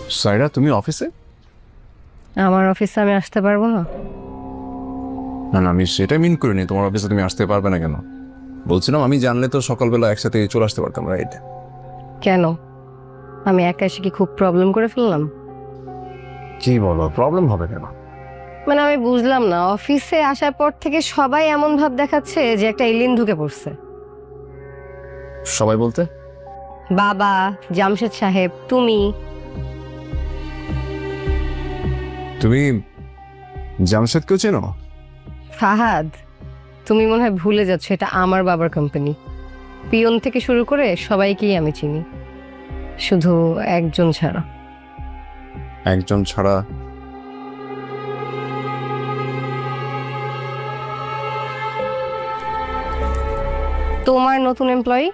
সাইরা, তুমি অফিসে? আমার অফিসে আমি আসতে পারবো না? না না, আমি সেটা মিন করিনি। তোমার অফিসে তুমি আসতে পারবে না কেন? বলছিলাম আমি জানলে তো সকালবেলা একসাথে চলে আসতে পারতাম, রাইট? কেন? আমি একা এসে কি খুব প্রবলেম করে ফেললাম? কি বলো, প্রবলেম হবে কেন? মানে আমি বুঝলাম না, অফিসে আসার পর থেকে সবাই এমন ভাব দেখাচ্ছে যে একটা এলিয়েন ঢুকে পড়ছে। সবাই বলতে? বাবা, জামশেদ সাহেব, তুমি। তুমি জামশেদকেও চেনো? ফাহাদ, তুমি মনে হয় ভুলে যাচ্ছ এটা আমার বাবার কোম্পানি। পিয়ন থেকে শুরু করে সবাইকেই আমি চিনি, শুধু একজন ছাড়া। একজন ছাড়া? তোমার নতুন এমপ্লয়ি